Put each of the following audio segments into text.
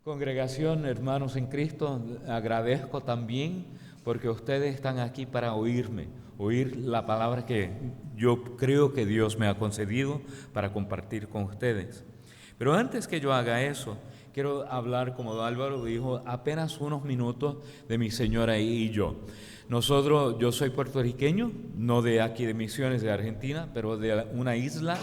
Congregación, hermanos en Cristo, agradezco también porque ustedes están aquí para oír la palabra que yo creo que Dios me ha concedido para compartir con ustedes. Pero antes que yo haga eso, quiero hablar, como Álvaro dijo, apenas unos minutos de mi señora y yo. Yo soy puertorriqueño, no de aquí de Misiones, de Argentina, pero de una isla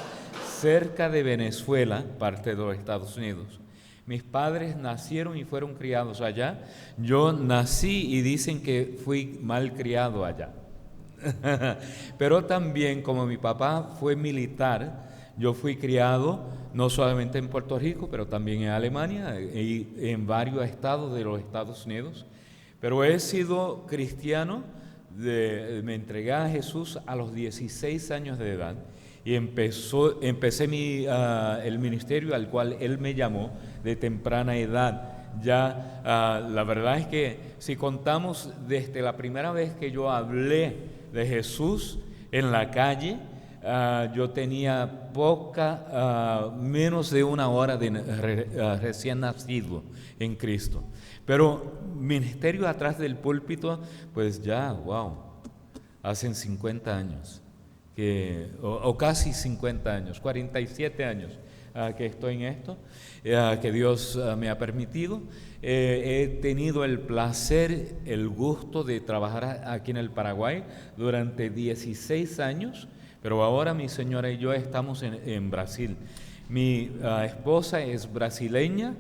cerca de Venezuela, parte de los Estados Unidos. Mis padres nacieron y fueron criados allá. Yo nací y dicen que fui mal criado allá. Pero también, como mi papá fue militar, yo fui criado no solamente en Puerto Rico, pero también en Alemania y en varios estados de los Estados Unidos. Pero he sido cristiano, me entregué a Jesús a los 16 años de edad y empecé el ministerio al cual Él me llamó de temprana edad. La verdad es que si contamos desde la primera vez que yo hablé de Jesús en la calle, yo tenía menos de una hora de recién nacido en Cristo. Pero ministerio atrás del púlpito, pues hacen 50 años, o casi 50 años, 47 años que estoy en esto, que Dios me ha permitido. He tenido el placer, el gusto de trabajar aquí en el Paraguay durante 16 años, pero ahora mi señora y yo estamos en Brasil. Mi esposa es brasileña,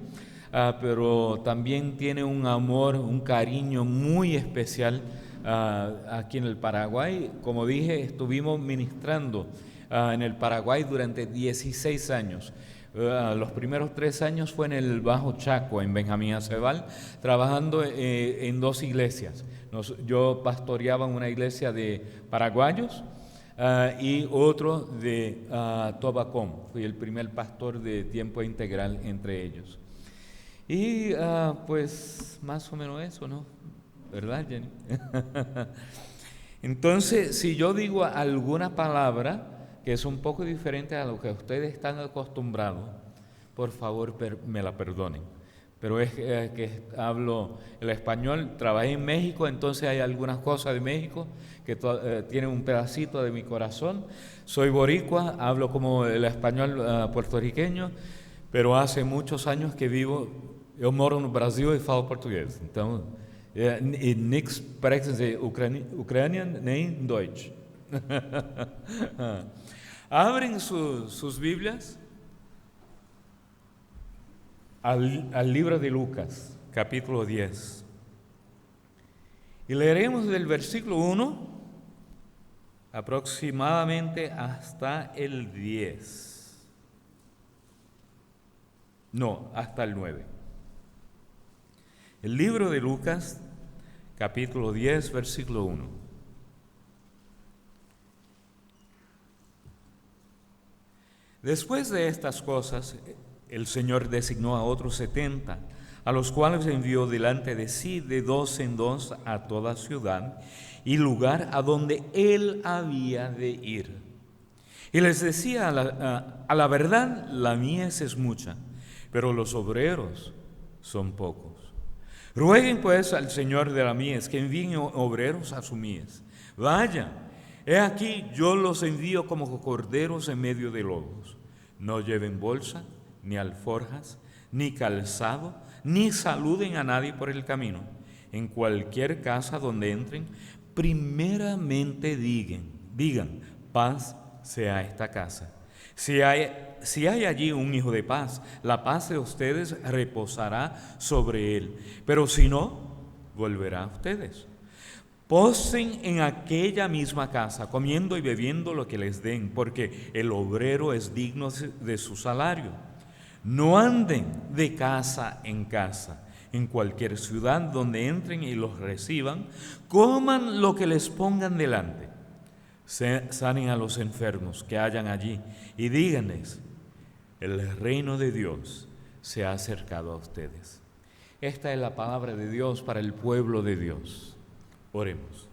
pero también tiene un amor, un cariño muy especial aquí en el Paraguay. Como dije, estuvimos ministrando en el Paraguay durante 16 años. Los primeros 3 años fue en el Bajo Chaco, en Benjamín Acebal, trabajando en 2 iglesias. Yo pastoreaba una iglesia de paraguayos y otro de Tobacón. Fui el primer pastor de tiempo integral entre ellos. Y pues más o menos eso, ¿no? ¿Verdad, Jenny? Entonces, si yo digo alguna palabra que es un poco diferente a lo que ustedes están acostumbrados, por favor me la perdonen. Pero es que hablo el español, trabajé en México, entonces hay algunas cosas de México que tienen un pedacito de mi corazón. Soy boricua, hablo como el español puertorriqueño, pero hace muchos años que eu moro no Brasil e falo português. Então, niks sprechen ze Ucranian nem Deutsch. Abren sus Biblias al libro de Lucas, capítulo 10. Y leeremos del versículo 1 aproximadamente hasta el 10. No, hasta el 9. El libro de Lucas, capítulo 10, versículo 1. Después de estas cosas, el Señor designó a otros 70, a los cuales envió delante de sí de 2 en 2 a toda ciudad y lugar a donde Él había de ir. Y les decía, a la verdad, la mies es mucha, pero los obreros son pocos. Rueguen pues al Señor de la mies que envíe obreros a su mies. Vayan, he aquí yo los envío como corderos en medio de lobos. No lleven bolsa, ni alforjas, ni calzado, ni saluden a nadie por el camino. En cualquier casa donde entren, primeramente digan, paz sea esta casa. Si hay allí un hijo de paz, la paz de ustedes reposará sobre él. Pero si no, volverá a ustedes. Posen en aquella misma casa, comiendo y bebiendo lo que les den, porque el obrero es digno de su salario. No anden de casa en casa. En cualquier ciudad donde entren y los reciban, coman lo que les pongan delante. Sanen a los enfermos que hayan allí y díganles, el reino de Dios se ha acercado a ustedes. Esta es la palabra de Dios para el pueblo de Dios. Oremos.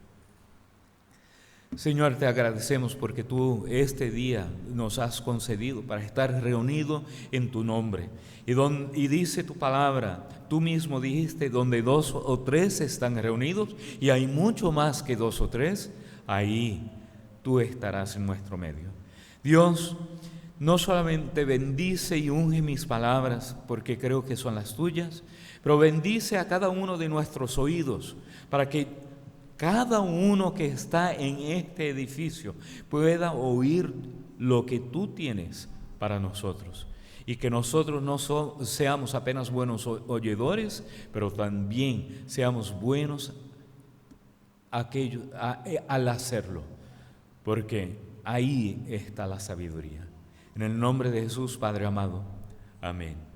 Señor, te agradecemos porque tú este día nos has concedido para estar reunidos en tu nombre. Y dice tu palabra, tú mismo dijiste, donde 2 o 3 están reunidos, y hay mucho más que 2 o 3, ahí tú estarás en nuestro medio. Dios, no solamente bendice y unge mis palabras, porque creo que son las tuyas, pero bendice a cada uno de nuestros oídos, para que cada uno que está en este edificio pueda oír lo que tú tienes para nosotros. Y que nosotros no seamos apenas buenos oyedores, pero también seamos buenos al hacerlo. Porque ahí está la sabiduría. En el nombre de Jesús, Padre amado. Amén.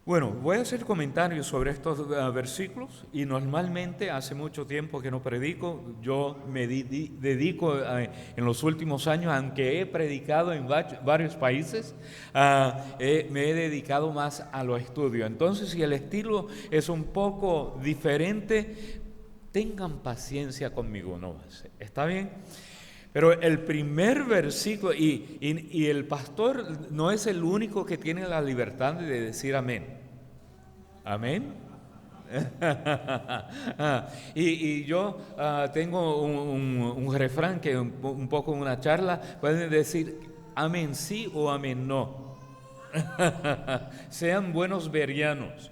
Bueno, voy a hacer comentarios sobre estos versículos y normalmente hace mucho tiempo que no predico. Yo me dedico en los últimos años, aunque he predicado en varios países, me he dedicado más a los estudios. Entonces, si el estilo es un poco diferente, tengan paciencia conmigo, ¿no? ¿Está bien? Pero el primer versículo, y el pastor no es el único que tiene la libertad de decir amén. Amén. y yo tengo un refrán que un poco en una charla pueden decir amén sí o amén no. Sean buenos berianos.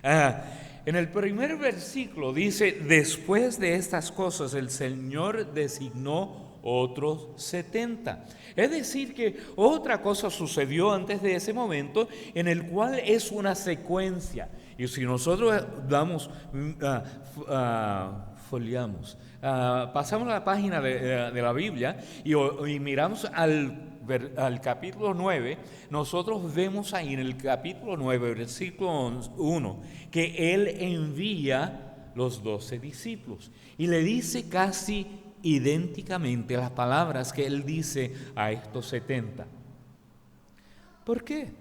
En el primer versículo dice, después de estas cosas el Señor designó otros 70. Es decir, que otra cosa sucedió antes de ese momento en el cual es una secuencia. Y si nosotros foliamos, pasamos a la página de la Biblia y miramos al capítulo 9, nosotros vemos ahí en el capítulo 9, versículo 1, que Él envía los 12 discípulos y le dice casi idénticamente las palabras que Él dice a estos 70. ¿Por qué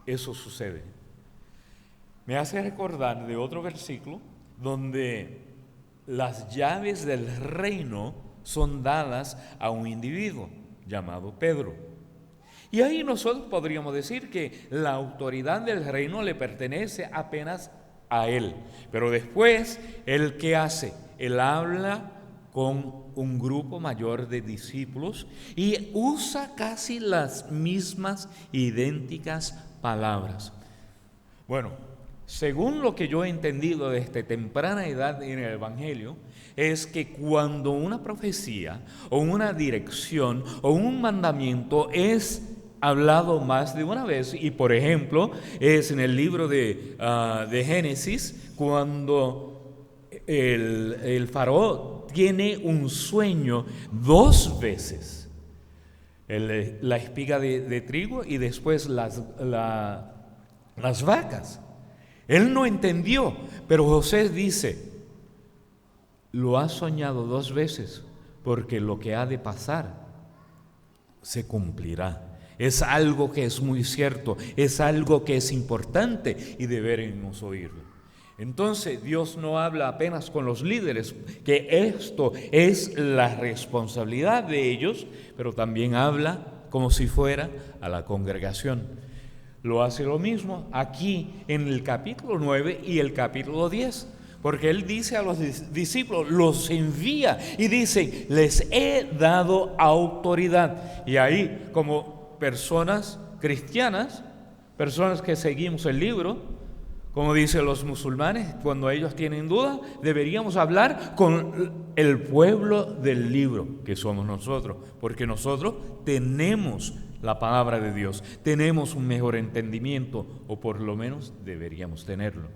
eso sucede? Me hace recordar de otro versículo donde las llaves del reino son dadas a un individuo llamado Pedro. Y ahí nosotros podríamos decir que la autoridad del reino le pertenece apenas a él. Pero después, ¿él qué hace? Él habla con un grupo mayor de discípulos y usa casi las mismas idénticas palabras. Bueno, según lo que yo he entendido desde temprana edad en el Evangelio, es que cuando una profecía o una dirección o un mandamiento es hablado más de una vez, y por ejemplo es en el libro de Génesis, cuando el faraón tiene un sueño 2 veces, la espiga de trigo y después las vacas. Él no entendió, pero José dice, lo has soñado 2 veces, porque lo que ha de pasar se cumplirá. Es algo que es muy cierto, es algo que es importante y deberemos oírlo. Entonces Dios no habla apenas con los líderes, que esto es la responsabilidad de ellos, pero también habla como si fuera a la congregación. Lo hace lo mismo aquí en el capítulo 9 y el capítulo 10, porque Él dice a los discípulos, los envía y dice, les he dado autoridad. Y ahí, como personas cristianas, personas que seguimos el libro, como dicen los musulmanes, cuando ellos tienen dudas, deberíamos hablar con el pueblo del libro, que somos nosotros, porque nosotros tenemos la palabra de Dios, tenemos un mejor entendimiento, o por lo menos deberíamos tenerlo.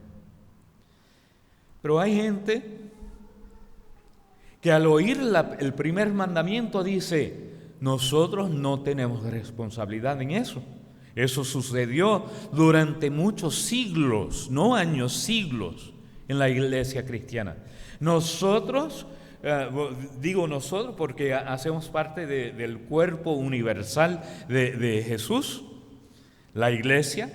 Pero hay gente que al oír el primer mandamiento dice, nosotros no tenemos responsabilidad en eso. Eso sucedió durante muchos siglos, no años, siglos, en la iglesia cristiana. Nosotros, digo nosotros porque hacemos parte del cuerpo universal de Jesús, la iglesia.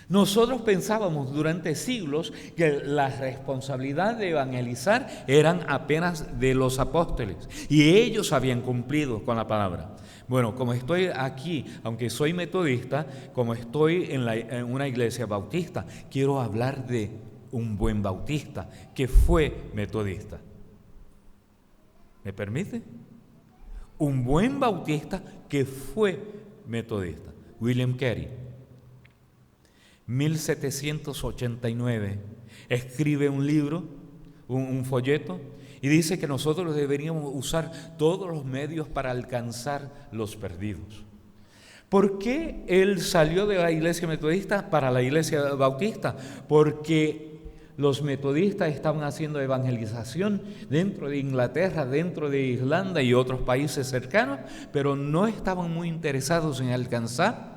Nosotros pensábamos durante siglos que la responsabilidad de evangelizar eran apenas de los apóstoles y ellos habían cumplido con la palabra. Bueno, como estoy aquí, aunque soy metodista, como estoy en una iglesia bautista, quiero hablar de un buen bautista que fue metodista. ¿Me permite? Un buen bautista que fue metodista. William Carey, 1789, escribe un libro, un folleto, y dice que nosotros deberíamos usar todos los medios para alcanzar los perdidos. ¿Por qué él salió de la iglesia metodista para la iglesia bautista? Porque los metodistas estaban haciendo evangelización dentro de Inglaterra, dentro de Irlanda y otros países cercanos, pero no estaban muy interesados en alcanzar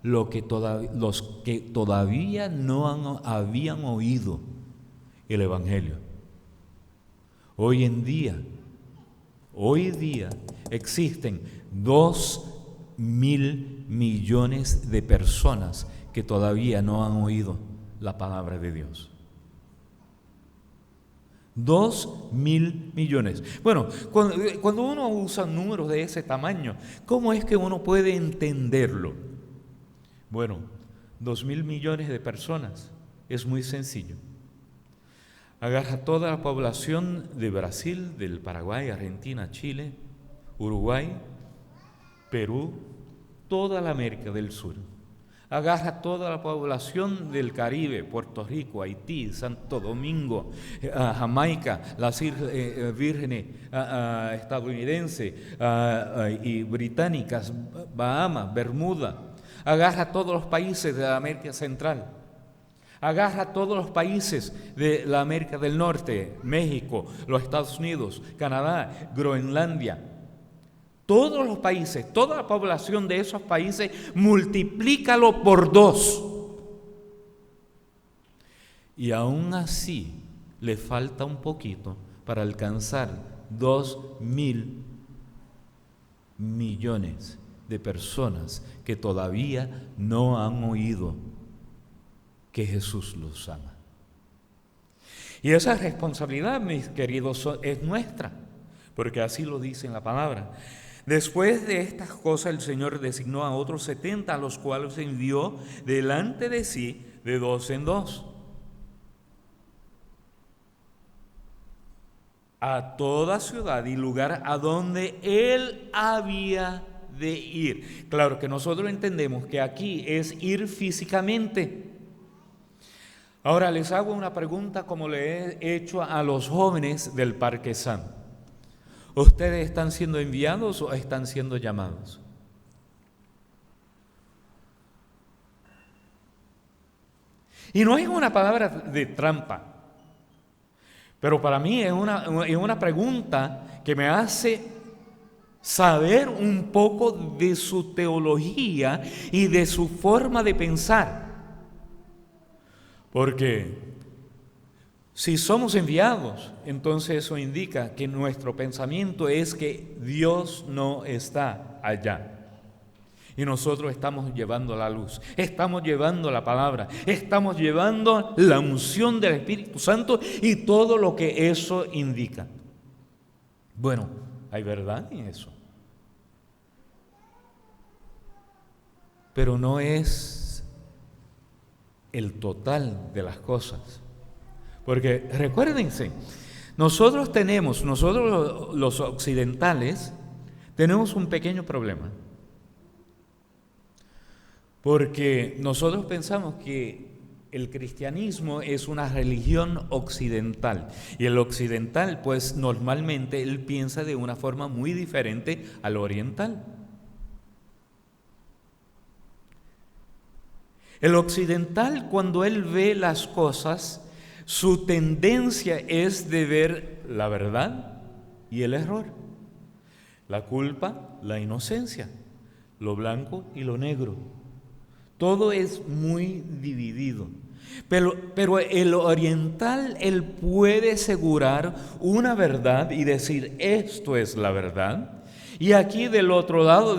los que todavía no habían oído el evangelio. Hoy día existen 2.000 millones de personas que todavía no han oído la palabra de Dios. 2.000 millones. Bueno, cuando uno usa números de ese tamaño, ¿cómo es que uno puede entenderlo? Bueno, 2.000 millones de personas es muy sencillo. Agarra toda la población de Brasil, del Paraguay, Argentina, Chile, Uruguay, Perú, toda la América del Sur. Agarra toda la población del Caribe, Puerto Rico, Haití, Santo Domingo, Jamaica, las vírgenes estadounidenses y británicas, Bahamas, Bermuda. Agarra todos los países de la América Central. Agarra todos los países de la América del Norte, México, los Estados Unidos, Canadá, Groenlandia. Todos los países, toda la población de esos países, multiplícalo por 2. Y aún así le falta un poquito para alcanzar 2.000 millones de personas que todavía no han oído que Jesús los ama. Y esa responsabilidad, mis queridos, es nuestra, porque así lo dice en la palabra. Después de estas cosas el Señor designó a otros 70, a los cuales envió delante de sí de 2 en 2. A toda ciudad y lugar a donde Él había de ir. Claro que nosotros entendemos que aquí es ir físicamente. Ahora les hago una pregunta como le he hecho a los jóvenes del Parque San. ¿Ustedes están siendo enviados o están siendo llamados? Y no es una palabra de trampa, pero para mí es una pregunta que me hace saber un poco de su teología y de su forma de pensar. Porque si somos enviados, entonces eso indica que nuestro pensamiento es que Dios no está allá. Y nosotros estamos llevando la luz, estamos llevando la palabra, estamos llevando la unción del Espíritu Santo y todo lo que eso indica. Bueno, hay verdad en eso. Pero no es el total de las cosas. Porque recuérdense, nosotros los occidentales, tenemos un pequeño problema. Porque nosotros pensamos que el cristianismo es una religión occidental. Y el occidental, pues normalmente él piensa de una forma muy diferente al oriental. El occidental, cuando él ve las cosas, su tendencia es de ver la verdad y el error, la culpa, la inocencia, lo blanco y lo negro. Todo es muy dividido. Pero el oriental, él puede asegurar una verdad y decir, esto es la verdad. Y aquí del otro lado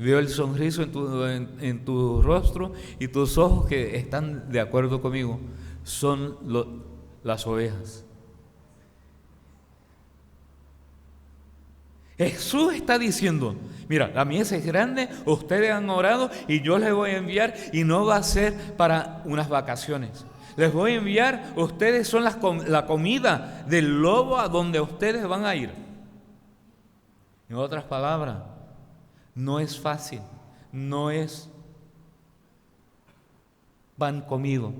Veo el sonriso en tu rostro y tus ojos que están de acuerdo conmigo. Son las ovejas. Jesús está diciendo, mira, la mies es grande, ustedes han orado y yo les voy a enviar, y no va a ser para unas vacaciones. Les voy a enviar, ustedes son la comida del lobo a donde ustedes van a ir. En otras palabras, no es fácil, no es pan comido,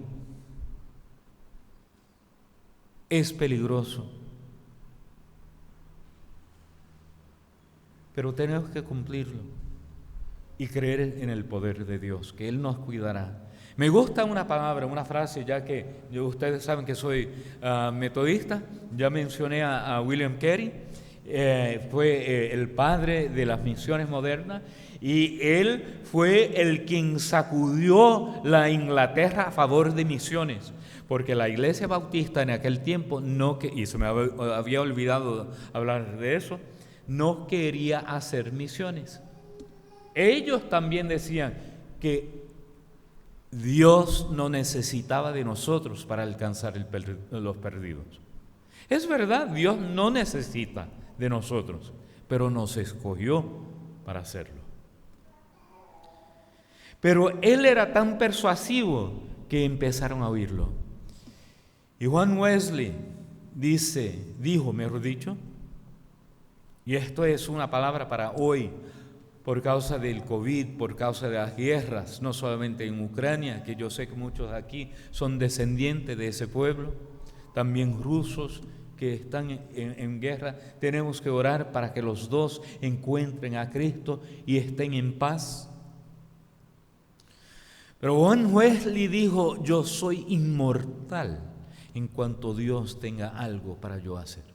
es peligroso. Pero tenemos que cumplirlo y creer en el poder de Dios, que Él nos cuidará. Me gusta una palabra, una frase, ya que ustedes saben que soy metodista. Ya mencioné a William Carey, fue el padre de las misiones modernas, y él fue el quien sacudió la Inglaterra a favor de misiones, porque la iglesia bautista en aquel tiempo, y se me había olvidado hablar de eso, no quería hacer misiones. Ellos también decían que Dios no necesitaba de nosotros para alcanzar los perdidos. Es verdad, Dios no necesita de nosotros, pero nos escogió para hacerlo. Pero Él era tan persuasivo que empezaron a oírlo. Y Juan Wesley dijo, mejor dicho, y esto es una palabra para hoy, por causa del COVID, por causa de las guerras, no solamente en Ucrania, que yo sé que muchos de aquí son descendientes de ese pueblo, también rusos que están en guerra. Tenemos que orar para que los dos encuentren a Cristo y estén en paz. Pero Juan Wesley dijo, yo soy inmortal en cuanto Dios tenga algo para yo hacer.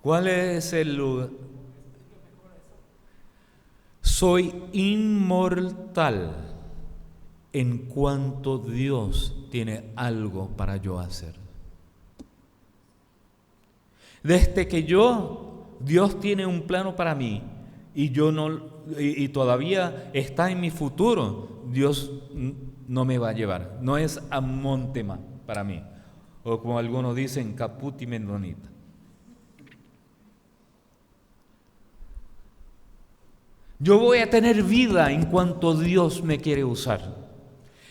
¿Cuál es el lugar? Soy inmortal en cuanto Dios tiene algo para yo hacer. Desde que Dios tiene un plano para mí y todavía está en mi futuro, Dios no me va a llevar. No es a Montema para mí, o como algunos dicen, caput y mendonita. Yo voy a tener vida en cuanto Dios me quiere usar.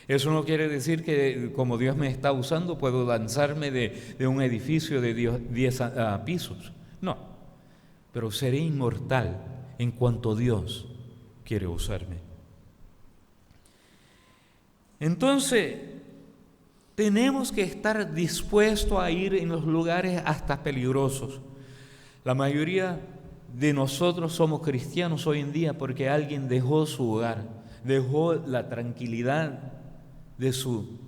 Eso no quiere decir que como Dios me está usando puedo lanzarme de un edificio de 10 pisos. No, pero seré inmortal en cuanto Dios quiere usarme. Entonces, tenemos que estar dispuestos a ir en los lugares hasta peligrosos. La mayoría de nosotros somos cristianos hoy en día porque alguien dejó su hogar, dejó la tranquilidad de su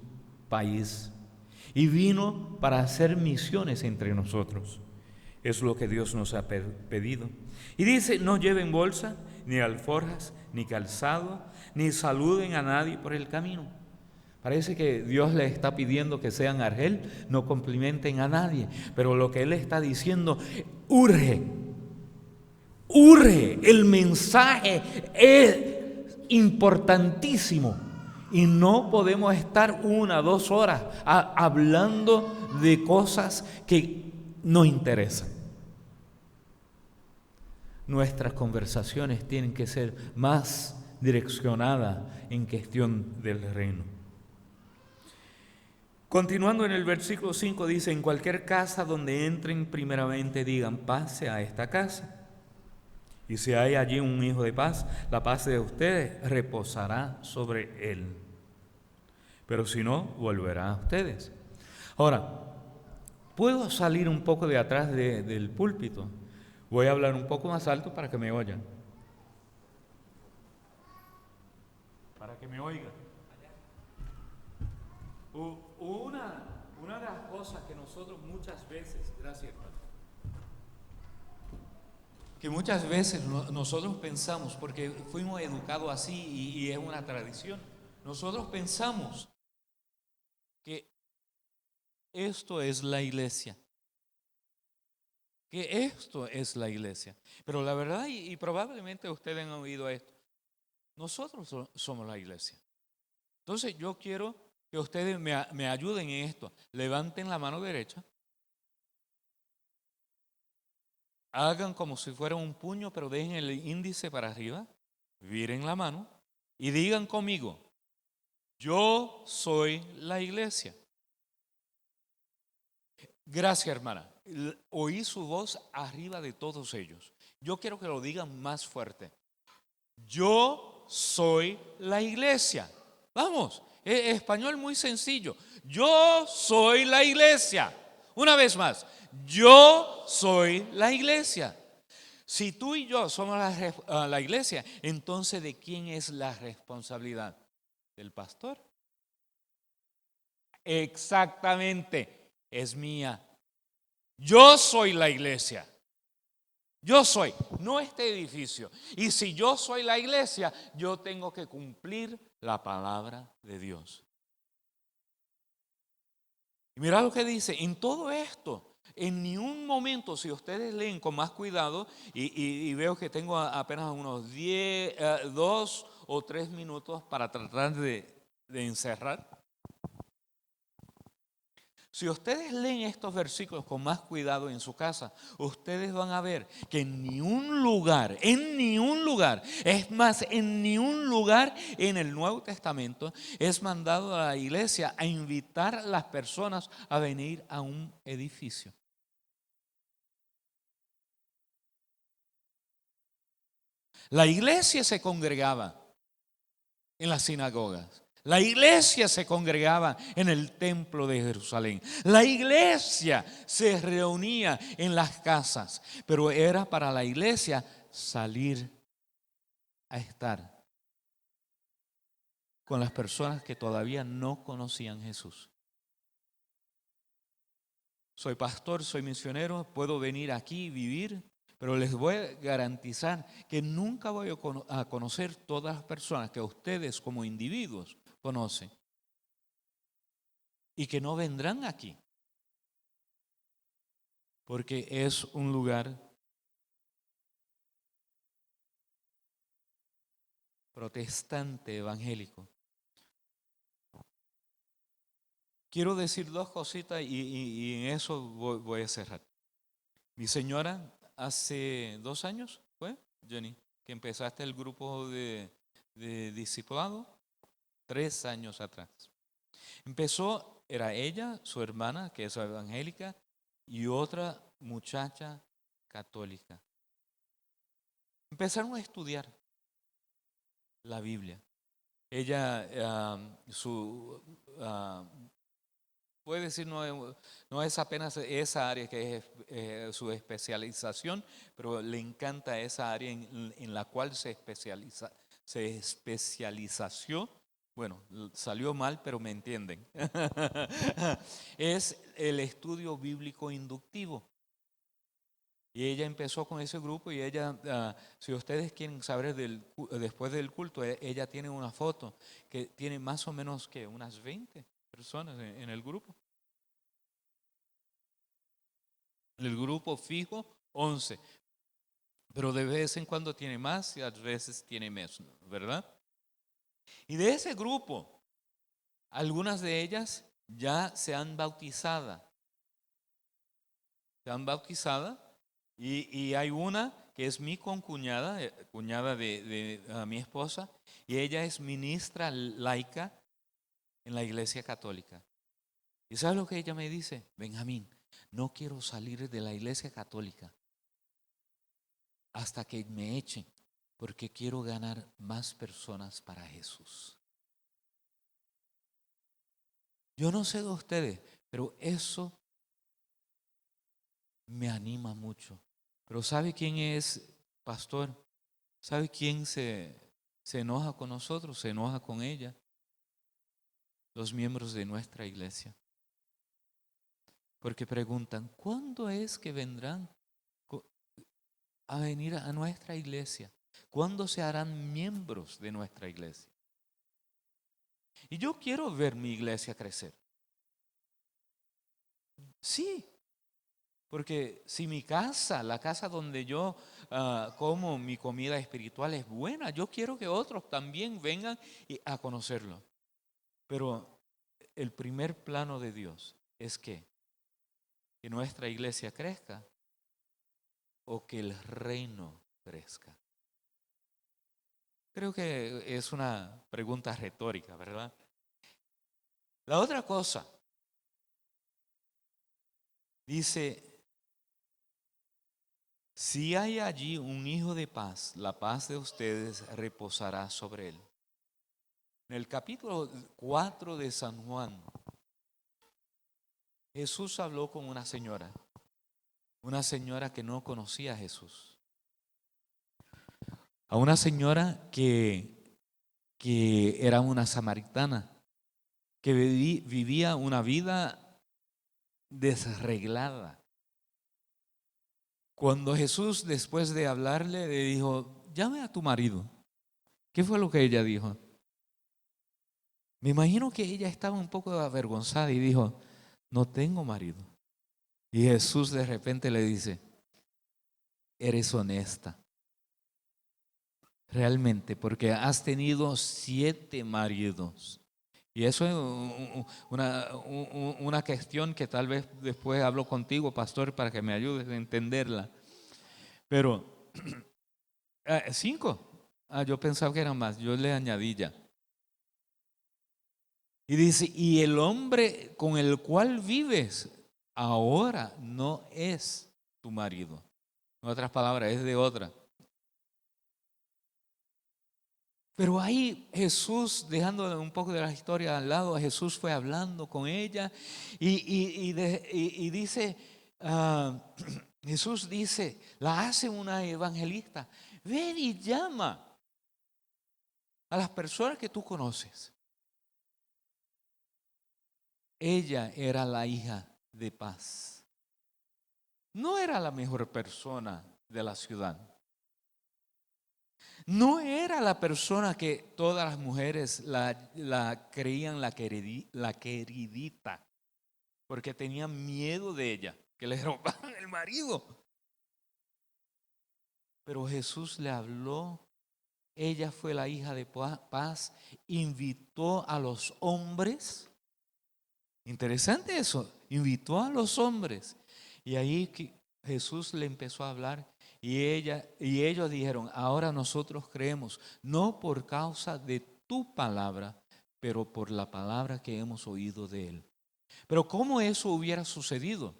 país y vino para hacer misiones entre nosotros. Es lo que Dios nos ha pedido. Y dice, no lleven bolsa, ni alforjas, ni calzado, ni saluden a nadie por el camino. Parece que Dios le está pidiendo que sean argel, no cumplimenten a nadie, pero lo que Él está diciendo, urge, el mensaje es importantísimo y no podemos estar 1 o 2 horas hablando de cosas que no interesan. Nuestras conversaciones tienen que ser más direccionadas en cuestión del reino. Continuando en el versículo 5 dice, en cualquier casa donde entren primeramente digan, pase a esta casa. Y si hay allí un hijo de paz, la paz de ustedes reposará sobre él. Pero si no, volverá a ustedes. Ahora, ¿puedo salir un poco de atrás del púlpito? Voy a hablar un poco más alto para que me oigan. Para que me oigan. Una de las cosas que nosotros muchas veces, gracias, que muchas veces nosotros pensamos, porque fuimos educados así y es una tradición, nosotros pensamos que esto es la iglesia. que esto es la iglesia. Pero la verdad, y probablemente ustedes han oído esto, nosotros somos la iglesia. Entonces yo quiero que ustedes me ayuden en esto. Levanten la mano derecha. Hagan como si fuera un puño, pero dejen el índice para arriba. Viren la mano y digan conmigo: yo soy la iglesia. Gracias, hermana. Oí su voz arriba de todos ellos. Yo quiero que lo digan más fuerte. Yo soy la iglesia. Vamos, español muy sencillo. Yo soy la iglesia. Una vez más, yo soy la iglesia. Si tú y yo somos la iglesia, entonces ¿de quién es la responsabilidad? ¿Del pastor? Exactamente, es mía. Yo soy la iglesia. Yo soy, no este edificio. Y si yo soy la iglesia, yo tengo que cumplir la palabra de Dios. Y mira lo que dice, en todo esto, en ni un momento, si ustedes leen con más cuidado, y veo que tengo apenas unos 2 o 3 minutos para tratar de encerrar. Si ustedes leen estos versículos con más cuidado en su casa, ustedes van a ver que en ni un lugar, es más, en ni un lugar en el Nuevo Testamento es mandado a la iglesia a invitar a las personas a venir a un edificio. La iglesia se congregaba en las sinagogas. La iglesia se congregaba en el templo de Jerusalén. La iglesia se reunía en las casas, pero era para la iglesia salir a estar con las personas que todavía no conocían a Jesús. Soy pastor, soy misionero, puedo venir aquí y vivir, pero les voy a garantizar que nunca voy a conocer todas las personas que ustedes como individuos conocen. Y que no vendrán aquí, porque es un lugar protestante evangélico. Quiero decir 2 cositas y en eso voy a cerrar. Mi señora, hace 2 años, ¿fue, Jenny? Que empezaste el grupo de discipulado, 3 años atrás. Empezó, era ella, su hermana, que es evangélica, y otra muchacha católica. Empezaron a estudiar la Biblia. Ella, puede decir, no es apenas esa área que es su especialización, pero le encanta esa área en la cual se especializó. Bueno, salió mal, pero me entienden. Es el estudio bíblico inductivo. Y ella empezó con ese grupo y ella, si ustedes quieren saber después del culto, ella tiene una foto que tiene más o menos que unas 20 personas en el grupo. En el grupo fijo, 11. Pero de vez en cuando tiene más y a veces tiene menos, ¿verdad? Y de ese grupo, algunas de ellas ya se han bautizado. Y hay una que es mi concuñada, cuñada de mi esposa, y ella es ministra laica en la iglesia católica. ¿Y sabes lo que ella me dice? Benjamín, no quiero salir de la iglesia católica hasta que me echen, porque quiero ganar más personas para Jesús. Yo no sé de ustedes, pero eso me anima mucho. Pero ¿sabe quién es, pastor? ¿Sabe quién se enoja con nosotros? Se enoja con ella. Los miembros de nuestra iglesia. Porque preguntan, ¿cuándo es que vendrán a venir a nuestra iglesia? ¿Cuándo se harán miembros de nuestra iglesia? Y yo quiero ver mi iglesia crecer. Sí, Porque si mi casa, la casa donde yo como mi comida espiritual es buena, yo quiero que otros también vengan a conocerlo. Pero el primer plano de Dios es que nuestra iglesia crezca o que el reino crezca. Creo que es una pregunta retórica, ¿verdad? La otra cosa, dice, si hay allí un hijo de paz, la paz de ustedes reposará sobre él. En el capítulo 4 de San Juan, Jesús habló con una señora que no conocía a Jesús, a una señora que era una samaritana, que vivía una vida desreglada. Cuando Jesús, después de hablarle, le dijo, llame a tu marido. ¿Qué fue lo que ella dijo? Me imagino que ella estaba un poco avergonzada y dijo, no tengo marido. Y Jesús de repente le dice, eres honesta. Realmente, porque has tenido 7 maridos. Y eso es una cuestión que tal vez después hablo contigo, pastor, para que me ayudes a entenderla. Pero 5. Yo pensaba que eran más, yo le añadí ya. Y dice, y el hombre con el cual vives ahora no es tu marido. En otras palabras, es de otra. Pero ahí Jesús, dejando un poco de la historia al lado, Jesús fue hablando con ella y dice, Jesús dice, la hace una evangelista, ven y llama a las personas que tú conoces. Ella era la hija de paz. No era la mejor persona de la ciudad. No era la persona que todas las mujeres la creían la queridita, porque tenían miedo de ella, que le robaban el marido. Pero Jesús le habló, ella fue la hija de paz, invitó a los hombres. Interesante eso, invitó a los hombres. Y ahí Jesús le empezó a hablar y ellos dijeron, ahora nosotros creemos, no por causa de tu palabra, pero por la palabra que hemos oído de él. Pero ¿cómo eso hubiera sucedido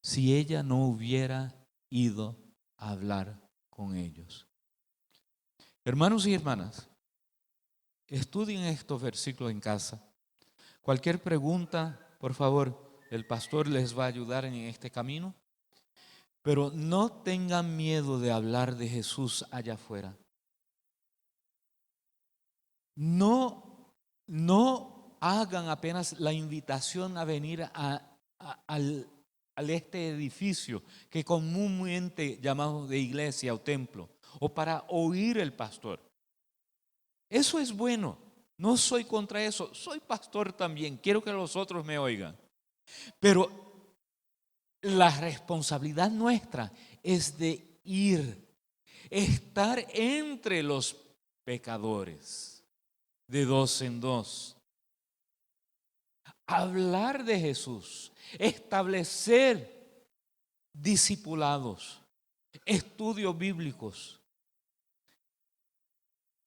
si ella no hubiera ido a hablar con ellos? Hermanos y hermanas, estudien estos versículos en casa. Cualquier pregunta, por favor, el pastor les va a ayudar en este camino. Pero no tengan miedo de hablar de Jesús allá afuera. No hagan apenas la invitación a venir al este edificio que comúnmente llamamos de iglesia o templo, o para oír el pastor. Eso es bueno. No soy contra eso. Soy pastor también. Quiero que los otros me oigan. Pero la responsabilidad nuestra es de ir, estar entre los pecadores, de 2 en 2, hablar de Jesús, establecer discipulados, estudios bíblicos.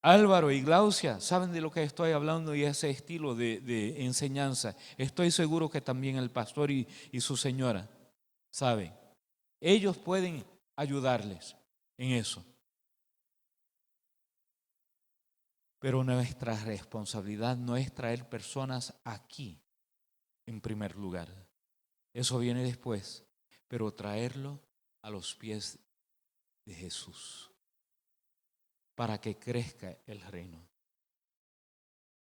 Álvaro y Glaucia saben de lo que estoy hablando y ese estilo de enseñanza. Estoy seguro que también el pastor y su señora saben. Ellos pueden ayudarles en eso. Pero nuestra responsabilidad no es traer personas aquí en primer lugar. Eso viene después, pero traerlo a los pies de Jesús para que crezca el reino.